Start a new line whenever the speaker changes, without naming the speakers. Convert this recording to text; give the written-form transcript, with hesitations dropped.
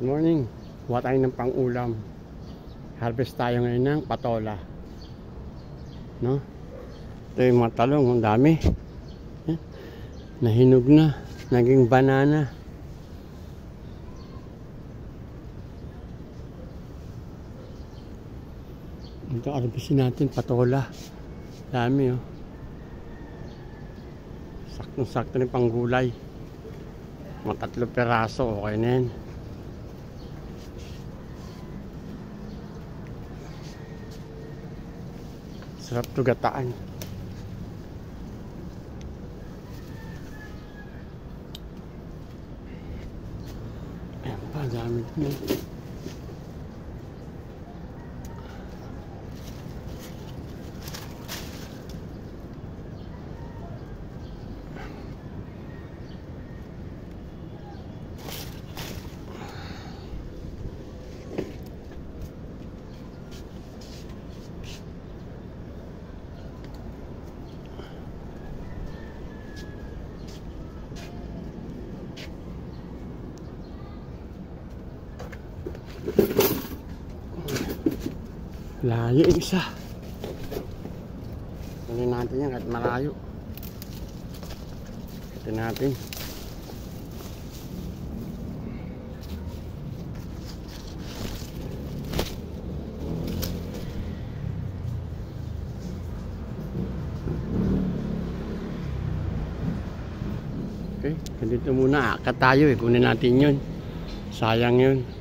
Good morning. Kuha tayo ng pang-ulam. Harvest tayo ngayon ng patola. No? Ito yung mga talong. Ang dami. Nahinog na. Naging banana. Ito, harvestin natin patola. Dami, oh. Saktong-sakto na panggulay. Mga 3 peraso. Okay na yan. Sarap to gataan. Ayan pa, dami din. Layo yung isa. Kunin natin yan kahit malayo. Kunin natin. Okay, ganito muna. Akat tayo eh. Kunin natin yun. Sayang yun.